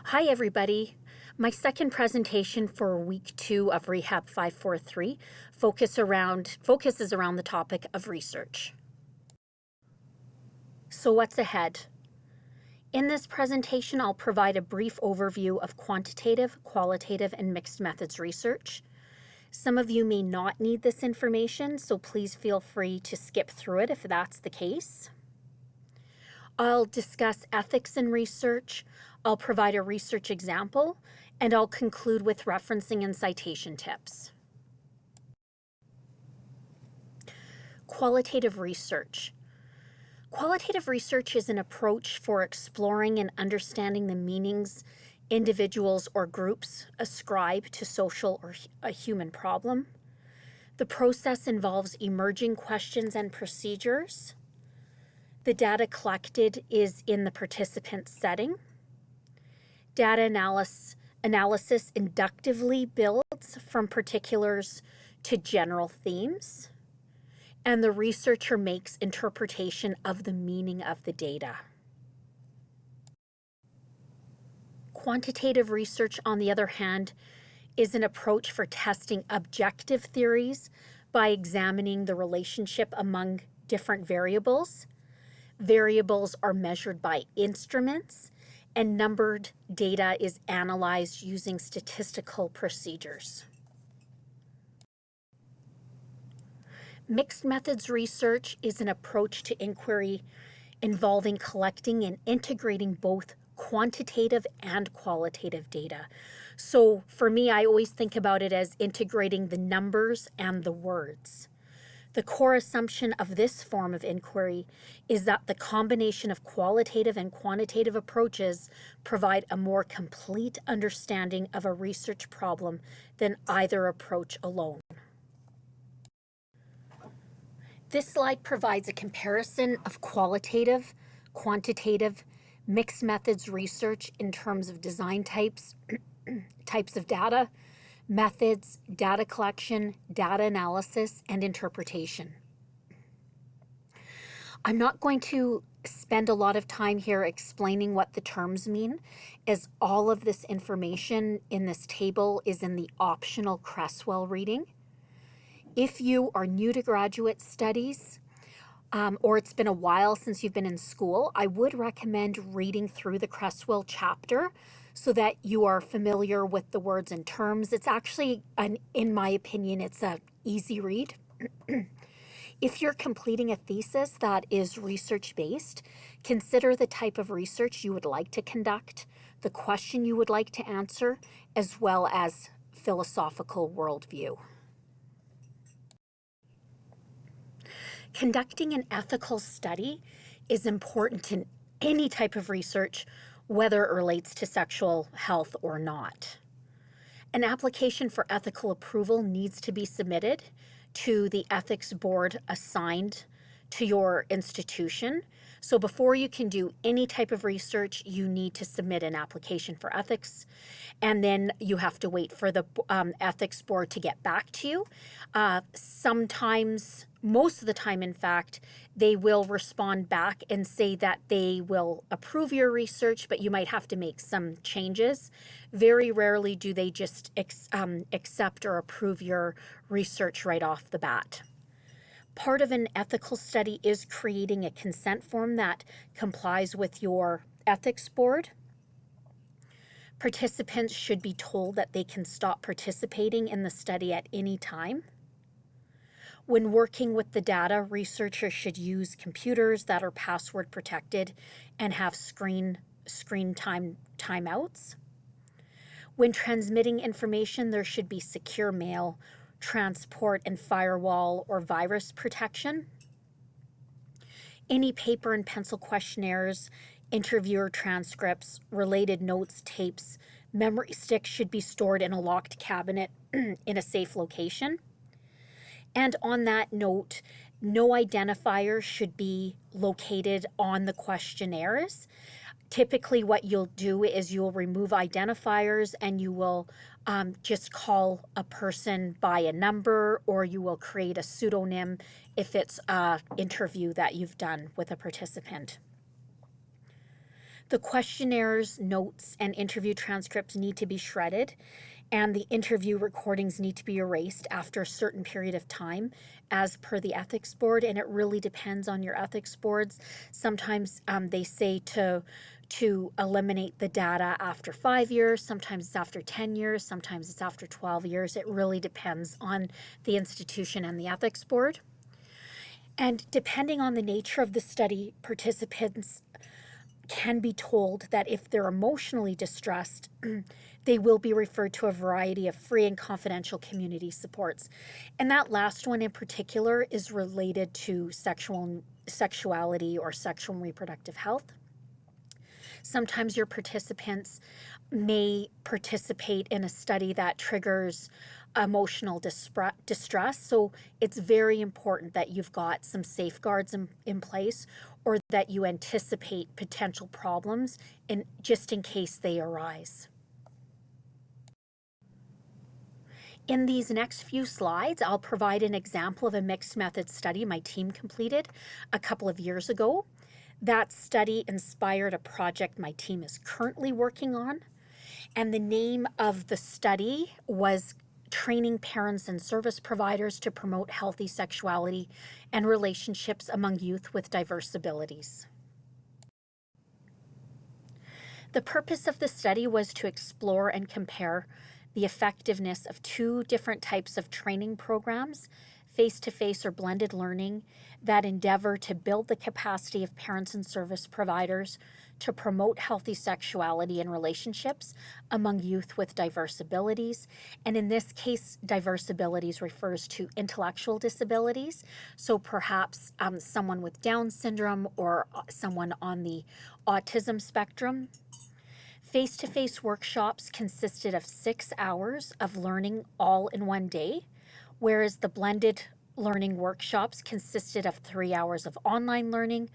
Hi, everybody. My second presentation for week 2 of Rehab 543 focuses around the topic of research. So what's ahead? In this presentation, I'll provide a brief overview of quantitative, qualitative, and mixed methods research. Some of you may not need this information, so please feel free to skip through it if that's the case. I'll discuss ethics in research, I'll provide a research example, and I'll conclude with referencing and citation tips. Qualitative research. Qualitative research is an approach for exploring and understanding the meanings individuals or groups ascribe to social or a human problem. The process involves emerging questions and procedures. The data collected is in the participant setting. Data analysis inductively builds from particulars to general themes, and the researcher makes interpretation of the meaning of the data. Quantitative research, on the other hand, is an approach for testing objective theories by examining the relationship among different variables. Variables are measured by instruments, and numbered data is analyzed using statistical procedures. Mixed methods research is an approach to inquiry involving collecting and integrating both quantitative and qualitative data. So for me, I always think about it as integrating the numbers and the words. The core assumption of this form of inquiry is that the combination of qualitative and quantitative approaches provide a more complete understanding of a research problem than either approach alone. This slide provides a comparison of qualitative, quantitative, mixed methods research in terms of design types, types of data, methods, data collection, data analysis, and interpretation. I'm not going to spend a lot of time here explaining what the terms mean, as all of this information in this table is in the optional Cresswell reading. If you are new to graduate studies, or it's been a while since you've been in school, I would recommend reading through the Cresswell chapter so that you are familiar with the words and terms. It's actually, in my opinion, it's an easy read. If you're completing a thesis that is research-based, consider the type of research you would like to conduct, the question you would like to answer, as well as philosophical worldview. Conducting an ethical study is important in any type of research, whether it relates to sexual health or not. An application for ethical approval needs to be submitted to the ethics board assigned to your institution. So before you can do any type of research, you need to submit an application for ethics, and then you have to wait for the ethics board to get back to you. Sometimes, most of the time, in fact, they will respond back and say that they will approve your research, but you might have to make some changes. Very rarely do they just accept or approve your research right off the bat. Part of an ethical study is creating a consent form that complies with your ethics board. Participants should be told that they can stop participating in the study at any time. When working with the data, researchers should use computers that are password protected and have screen time timeouts. When transmitting information, there should be secure mail, transport and firewall or virus protection. Any paper and pencil questionnaires, interviewer transcripts, related notes, tapes, memory sticks should be stored in a locked cabinet in a safe location. And on that note, no identifiers should be located on the questionnaires. Typically what you'll do is you'll remove identifiers and you will just call a person by a number, or you will create a pseudonym if it's an interview that you've done with a participant. The questionnaires, notes, and interview transcripts need to be shredded, and the interview recordings need to be erased after a certain period of time as per the ethics board, and it really depends on your ethics boards. Sometimes they say to eliminate the data after 5 years, sometimes it's after 10 years, sometimes it's after 12 years. It really depends on the institution and the ethics board. And depending on the nature of the study, participants can be told that if they're emotionally distressed, they will be referred to a variety of free and confidential community supports. And that last one in particular is related to sexuality or sexual and reproductive health. Sometimes your participants may participate in a study that triggers emotional distress. So it's very important that you've got some safeguards in place, or that you anticipate potential problems just in case they arise. In these next few slides, I'll provide an example of a mixed method study my team completed a couple of years ago. That study inspired a project my team is currently working on, and the name of the study was Training Parents and Service Providers to Promote Healthy Sexuality and Relationships Among Youth with Diverse Abilities. The purpose of the study was to explore and compare the effectiveness of two different types of training programs, face-to-face or blended learning, that endeavor to build the capacity of parents and service providers to promote healthy sexuality and relationships among youth with diverse abilities. And in this case, diverse abilities refers to intellectual disabilities. So perhaps someone with Down syndrome or someone on the autism spectrum. Face-to-face workshops consisted of 6 hours of learning all in one day, whereas the blended learning workshops consisted of 3 hours of online learning,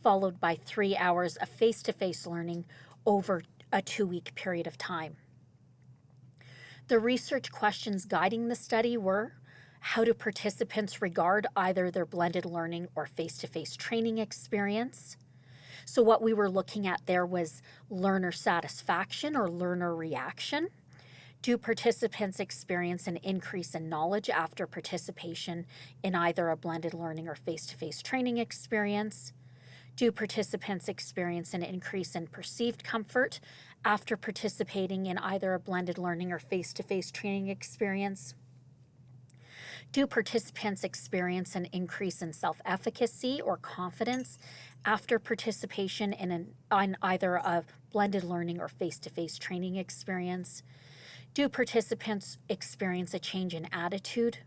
followed by 3 hours of face-to-face learning over a 2-week period of time. The research questions guiding the study were: how do participants regard either their blended learning or face-to-face training experience? So what we were looking at there was learner satisfaction or learner reaction. Do participants experience an increase in knowledge after participation in either a blended learning or face-to-face training experience? Do participants experience an increase in perceived comfort after participating in either a blended learning or face-to-face training experience? Do participants experience an increase in self-efficacy or confidence after participation in either a blended learning or face-to-face training experience? Do participants experience a change in attitude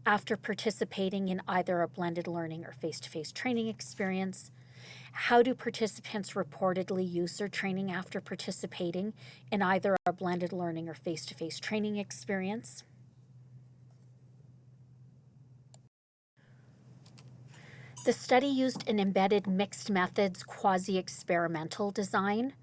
after participating in either a blended learning or face-to-face training experience? How do participants reportedly use their training after participating in either a blended learning or face-to-face training experience? The study used an embedded mixed methods quasi-experimental design.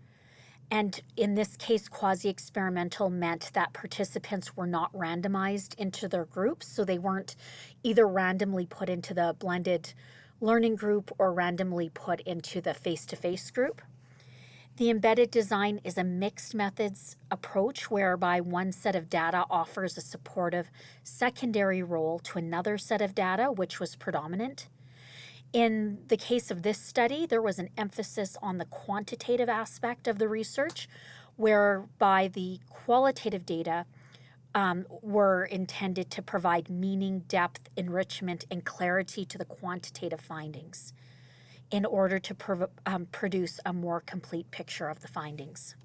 And in this case, quasi-experimental meant that participants were not randomized into their groups, so they weren't either randomly put into the blended learning group or randomly put into the face-to-face group. The embedded design is a mixed methods approach whereby one set of data offers a supportive secondary role to another set of data, which was predominant. In the case of this study, there was an emphasis on the quantitative aspect of the research, whereby the qualitative data were intended to provide meaning, depth, enrichment, and clarity to the quantitative findings in order to produce a more complete picture of the findings.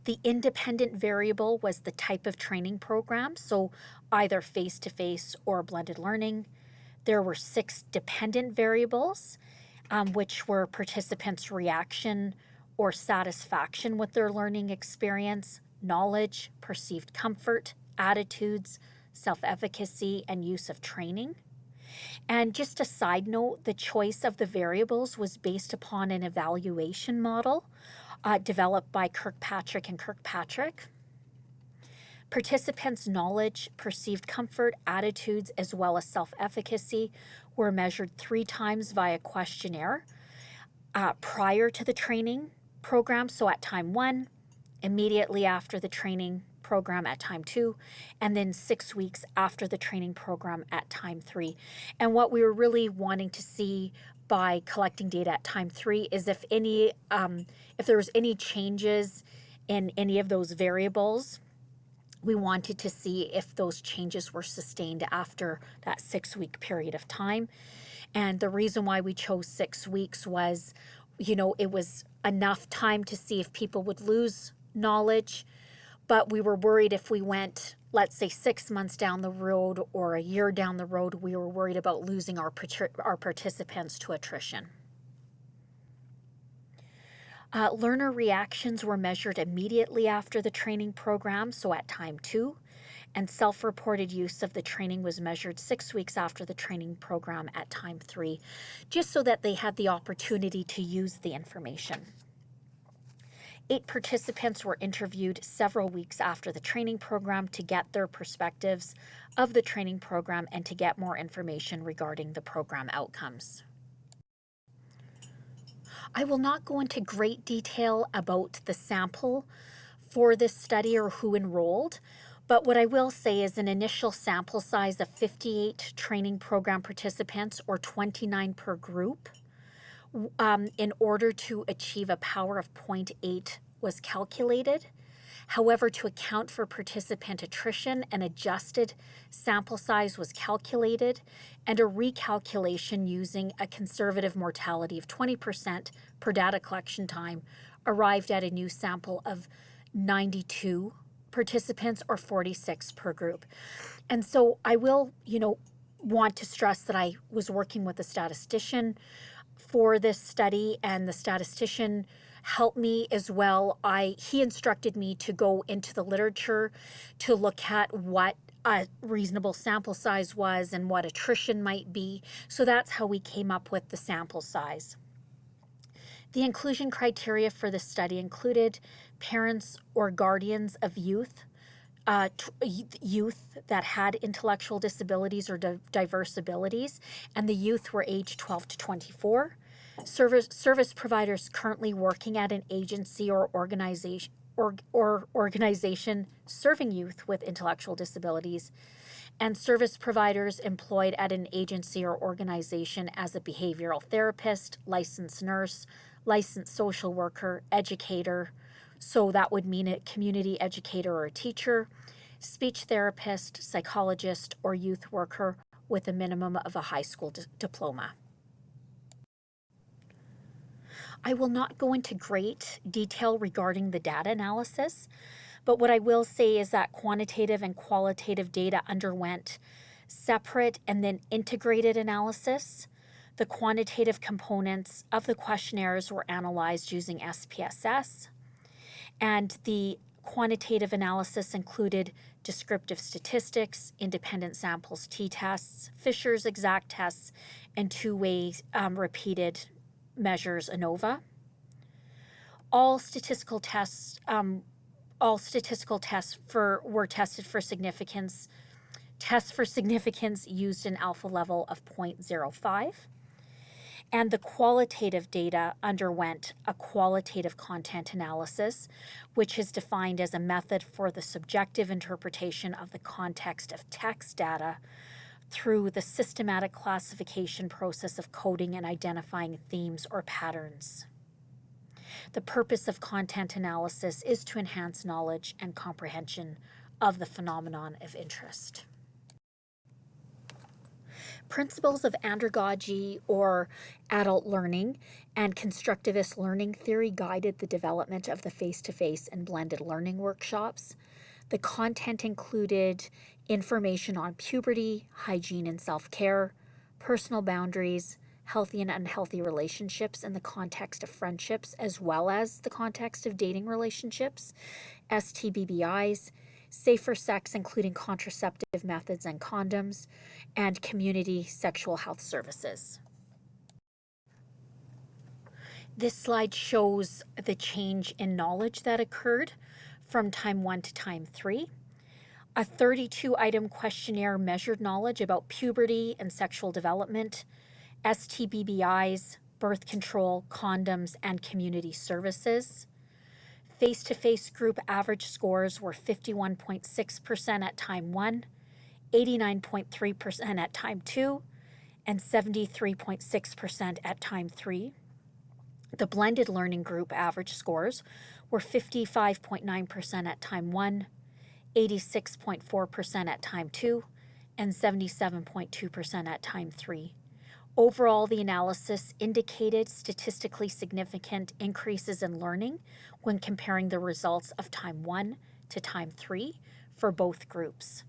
The independent variable was the type of training program, so either face-to-face or blended learning. There were 6 dependent variables, which were participants' reaction or satisfaction with their learning experience, knowledge, perceived comfort, attitudes, self-efficacy, and use of training. And just a side note, the choice of the variables was based upon an evaluation model developed by Kirkpatrick and Kirkpatrick. Participants' knowledge, perceived comfort, attitudes, as well as self-efficacy were measured 3 times via questionnaire. prior to the training program, so at time 1, immediately after the training program at time 2, and then 6 weeks after the training program at time 3. And what we were really wanting to see by collecting data at time 3 is if there was any changes in any of those variables. We wanted to see if those changes were sustained after that 6-week period of time. And the reason why we chose 6 weeks was, it was enough time to see if people would lose knowledge, but we were worried if we went, let's say, 6 months down the road or a year down the road, we were worried about losing our participants to attrition. Learner reactions were measured immediately after the training program, so at time 2, and self-reported use of the training was measured 6 weeks after the training program at time 3, just so that they had the opportunity to use the information. 8 participants were interviewed several weeks after the training program to get their perspectives of the training program and to get more information regarding the program outcomes. I will not go into great detail about the sample for this study or who enrolled, but what I will say is an initial sample size of 58 training program participants, or 29 per group, in order to achieve a power of 0.8 was calculated. However, to account for participant attrition, an adjusted sample size was calculated, and a recalculation using a conservative mortality of 20% per data collection time arrived at a new sample of 92 participants, or 46 per group. And so I will, want to stress that I was working with a statistician for this study, and the statistician helped me as well. He instructed me to go into the literature to look at what a reasonable sample size was and what attrition might be. So that's how we came up with the sample size. The inclusion criteria for the study included parents or guardians of youth that had intellectual disabilities or diverse abilities, and the youth were aged 12 to 24. Service providers currently working at an agency or organization serving youth with intellectual disabilities, and service providers employed at an agency or organization as a behavioral therapist, licensed nurse, licensed social worker, educator, so that would mean a community educator or a teacher, speech therapist, psychologist, or youth worker with a minimum of a high school diploma. I will not go into great detail regarding the data analysis, but what I will say is that quantitative and qualitative data underwent separate and then integrated analysis. The quantitative components of the questionnaires were analyzed using SPSS, and the quantitative analysis included descriptive statistics, independent samples t-tests, Fisher's exact tests, and two-way repeated measures ANOVA. All statistical tests were tested for significance. Tests for significance used an alpha level of 0.05. And the qualitative data underwent a qualitative content analysis, which is defined as a method for the subjective interpretation of the context of text data through the systematic classification process of coding and identifying themes or patterns. The purpose of content analysis is to enhance knowledge and comprehension of the phenomenon of interest. Principles of andragogy, or adult learning, and constructivist learning theory guided the development of the face-to-face and blended learning workshops. The content included information on puberty, hygiene and self-care, personal boundaries, healthy and unhealthy relationships in the context of friendships, as well as the context of dating relationships, STBBIs, safer sex, including contraceptive methods and condoms, and community sexual health services. This slide shows the change in knowledge that occurred from time 1 to time 3. A 32-item questionnaire measured knowledge about puberty and sexual development, STBBIs, birth control, condoms, and community services. Face-to-face group average scores were 51.6% at time 1, 89.3% at time 2, and 73.6% at time 3. The blended learning group average scores were 55.9% at time 1, 86.4% at time 2, and 77.2% at time 3. Overall, the analysis indicated statistically significant increases in learning when comparing the results of time 1 to time 3 for both groups.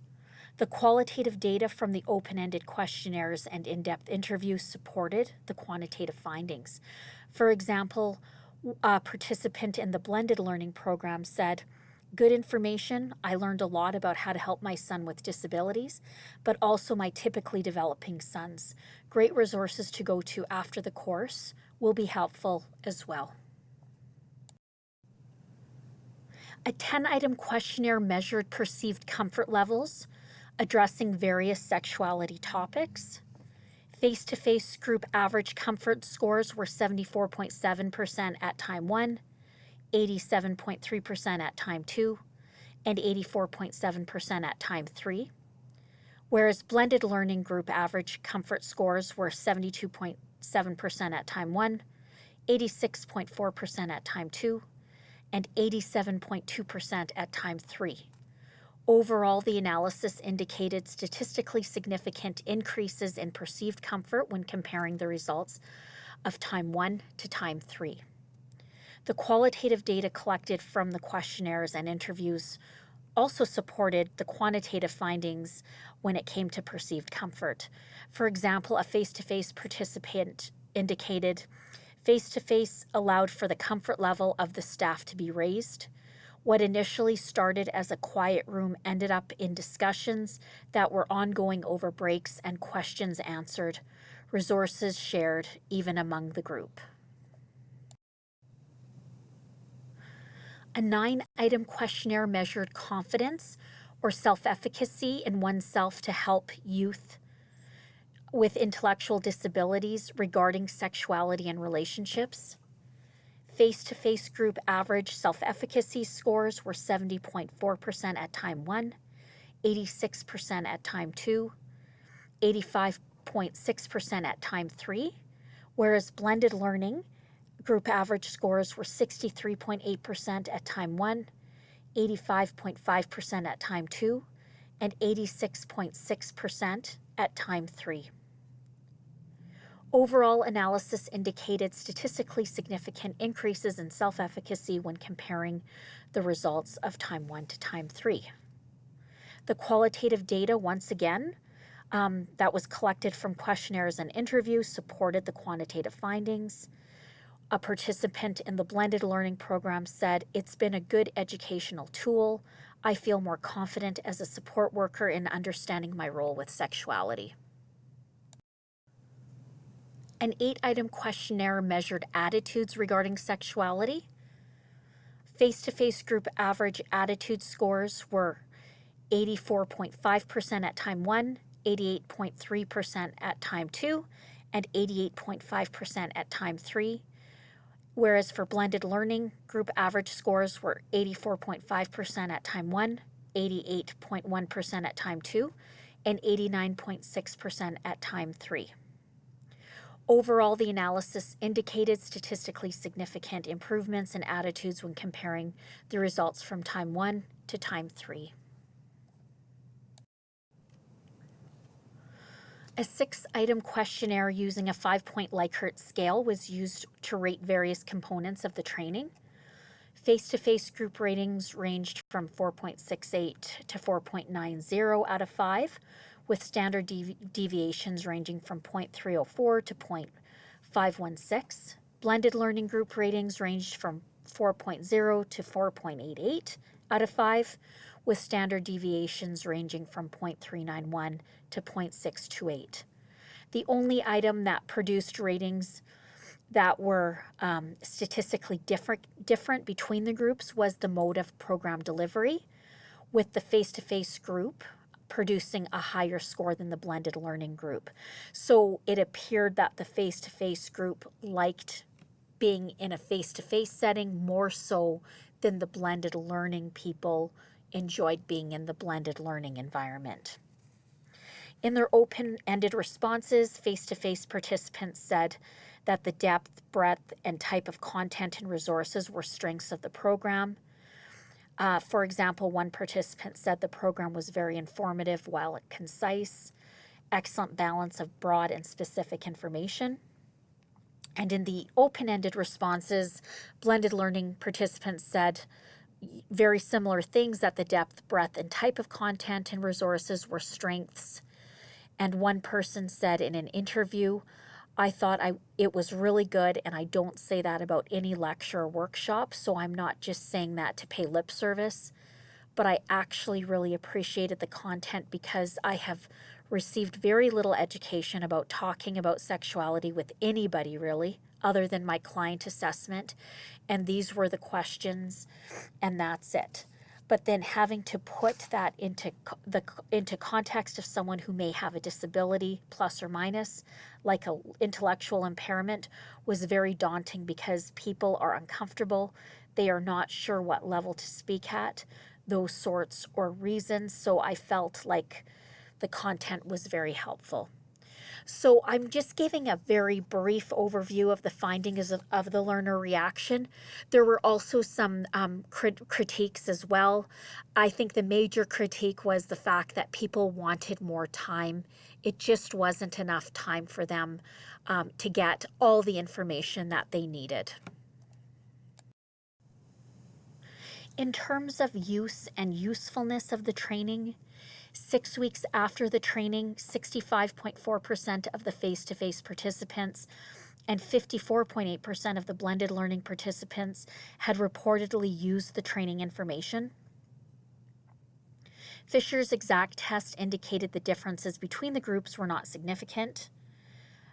The qualitative data from the open-ended questionnaires and in-depth interviews supported the quantitative findings. For example, a participant in the blended learning program said, "Good information. I learned a lot about how to help my son with disabilities, but also my typically developing sons. Great resources to go to after the course will be helpful as well." A 10-item questionnaire measured perceived comfort levels, addressing various sexuality topics. Face-to-face group average comfort scores were 74.7% at time 1, 87.3% at time 2, and 84.7% at time 3, whereas blended learning group average comfort scores were 72.7% at time 1, 86.4% at time 2, and 87.2% at time 3. Overall, the analysis indicated statistically significant increases in perceived comfort when comparing the results of time 1 to time 3. The qualitative data collected from the questionnaires and interviews also supported the quantitative findings when it came to perceived comfort. For example, a face-to-face participant indicated face-to-face allowed for the comfort level of the staff to be raised. What initially started as a quiet room ended up in discussions that were ongoing over breaks and questions answered, resources shared even among the group. A 9-item questionnaire measured confidence or self-efficacy in oneself to help youth with intellectual disabilities regarding sexuality and relationships. Face-to-face group average self-efficacy scores were 70.4% at time 1, 86% at time 2, 85.6% at time 3, whereas blended learning group average scores were 63.8% at time 1, 85.5% at time 2, and 86.6% at time 3. Overall analysis indicated statistically significant increases in self-efficacy when comparing the results of time 1 to time 3. The qualitative data, once again, that was collected from questionnaires and interviews supported the quantitative findings. A participant in the blended learning program said, "It's been a good educational tool. I feel more confident as a support worker in understanding my role with sexuality." An 8-item questionnaire measured attitudes regarding sexuality. Face-to-face group average attitude scores were 84.5% at time 1, 88.3% at time 2, and 88.5% at time 3, whereas for blended learning, group average scores were 84.5% at time 1, 88.1% at time 2, and 89.6% at time 3. Overall, the analysis indicated statistically significant improvements in attitudes when comparing the results from time 1 to time 3. A 6-item questionnaire using a 5-point Likert scale was used to rate various components of the training. Face-to-face group ratings ranged from 4.68 to 4.90 out of 5, with standard deviations ranging from 0.304 to 0.516. Blended learning group ratings ranged from 4.0 to 4.88 out of 5, with standard deviations ranging from 0.391 to 0.628. The only item that produced ratings that were statistically different between the groups was the mode of program delivery, with the face-to-face group producing a higher score than the blended learning group. So it appeared that the face-to-face group liked being in a face-to-face setting more so than the blended learning people enjoyed being in the blended learning environment. In their open-ended responses, face-to-face participants said that the depth, breadth, and type of content and resources were strengths of the program. For example, one participant said the program was very informative while concise, excellent balance of broad and specific information. And in the open-ended responses, blended learning participants said very similar things, that the depth, breadth, and type of content and resources were strengths. And one person said in an interview, I thought it was really good, and I don't say that about any lecture or workshop, so I'm not just saying that to pay lip service, but I actually really appreciated the content because I have received very little education about talking about sexuality with anybody really, other than my client assessment, and these were the questions, and that's it. But then having to put that into context of someone who may have a disability, plus or minus, like an intellectual impairment, was very daunting because people are uncomfortable. They are not sure what level to speak at, those sorts or reasons. So I felt like the content was very helpful. So I'm just giving a very brief overview of the findings of the learner reaction. There were also some critiques as well. I think the major critique was the fact that people wanted more time. It just wasn't enough time for them to get all the information that they needed. In terms of use and usefulness of the training, 6 weeks after the training, 65.4% of the face-to-face participants and 54.8% of the blended learning participants had reportedly used the training information. Fisher's exact test indicated the differences between the groups were not significant.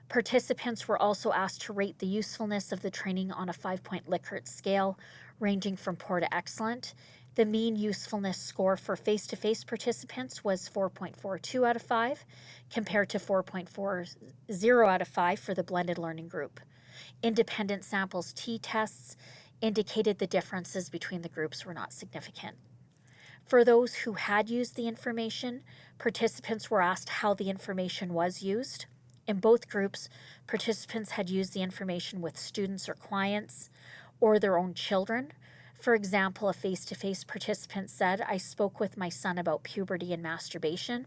Participants were also asked to rate the usefulness of the training on a 5-point Likert scale, ranging from poor to excellent. The mean usefulness score for face-to-face participants was 4.42 out of 5, compared to 4.40 out of 5 for the blended learning group. Independent samples t-tests indicated the differences between the groups were not significant. For those who had used the information, participants were asked how the information was used. In both groups, participants had used the information with students or clients or their own children. For example, a face-to-face participant said, I spoke with my son about puberty and masturbation,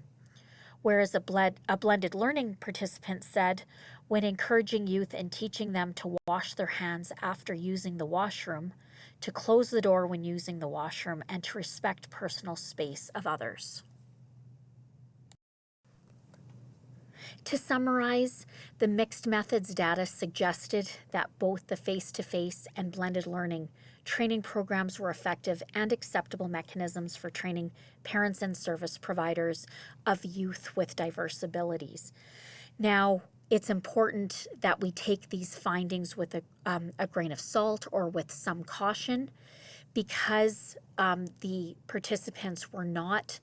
whereas a blended learning participant said, when encouraging youth and teaching them to wash their hands after using the washroom, to close the door when using the washroom, and to respect personal space of others. To summarize, the mixed methods data suggested that both the face-to-face and blended learning training programs were effective and acceptable mechanisms for training parents and service providers of youth with diverse abilities. Now, it's important that we take these findings with a grain of salt or with some caution, because the participants were not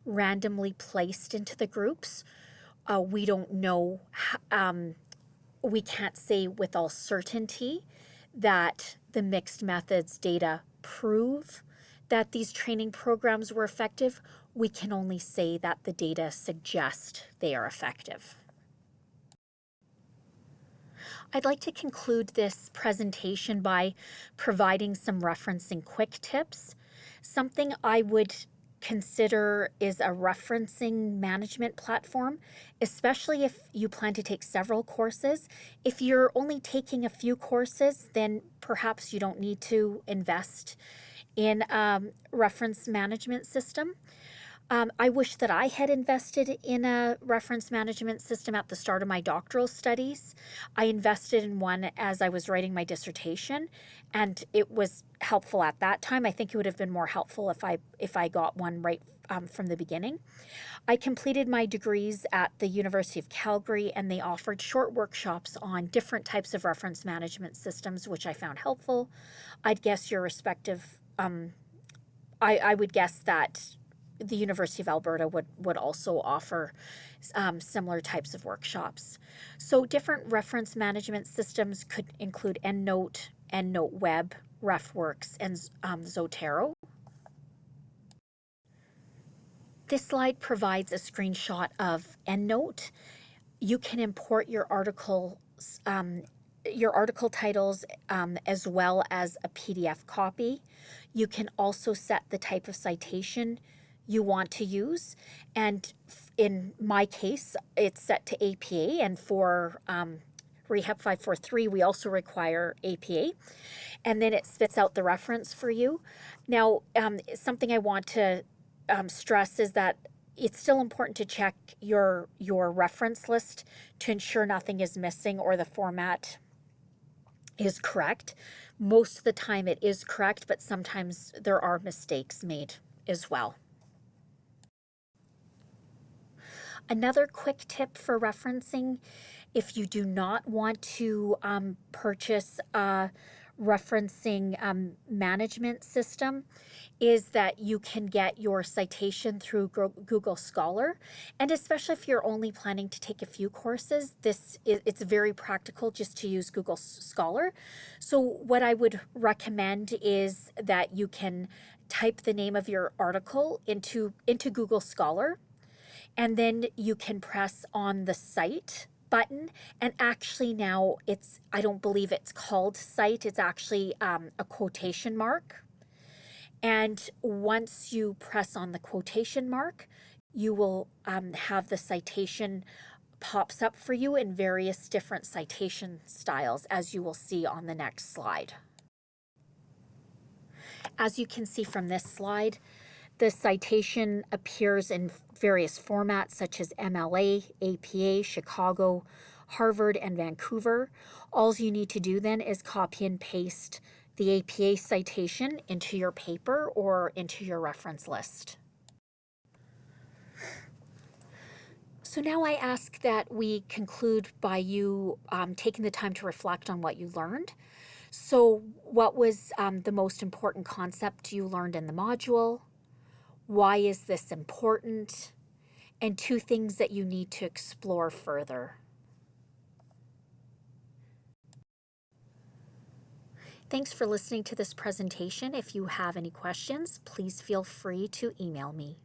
randomly placed into the groups. We don't know, we can't say with all certainty that the mixed methods data prove that these training programs were effective. We can only say that the data suggest they are effective. I'd like to conclude this presentation by providing some referencing quick tips. Something I would consider is a referencing management platform, especially if you plan to take several courses. If you're only taking a few courses, then perhaps you don't need to invest in a reference management system. I wish that I had invested in a reference management system at the start of my doctoral studies. I invested in one as I was writing my dissertation, and it was helpful at that time. I think it would have been more helpful if I got one right from the beginning. I completed my degrees at the University of Calgary, and they offered short workshops on different types of reference management systems, which I found helpful. I'd guess your respective, I would guess that the University of Alberta would also offer similar types of workshops. So different reference management systems could include EndNote, EndNote Web, RefWorks, and Zotero. This slide provides a screenshot of EndNote. You can import your article titles as well as a PDF copy. You can also set the type of citation you want to use, and in my case, it's set to APA, and for Rehab 543, we also require APA, and then it spits out the reference for you. Now, something I want to stress is that it's still important to check your reference list to ensure nothing is missing or the format is correct. Most of the time it is correct, but sometimes there are mistakes made as well. Another quick tip for referencing, if you do not want to purchase a referencing management system, is that you can get your citation through Google Scholar. And especially if you're only planning to take a few courses, it's very practical just to use Google Scholar. So what I would recommend is that you can type the name of your article into Google Scholar, and then you can press on the Cite button, and actually now I don't believe it's called Cite, it's actually a quotation mark. And once you press on the quotation mark, you will have the citation pops up for you in various different citation styles, as you will see on the next slide. As you can see from this slide, the citation appears in various formats such as MLA, APA, Chicago, Harvard, and Vancouver. All you need to do then is copy and paste the APA citation into your paper or into your reference list. So now I ask that we conclude by you taking the time to reflect on what you learned. So what was the most important concept you learned in the module? Why is this important? And 2 things that you need to explore further. Thanks for listening to this presentation. If you have any questions, please feel free to email me.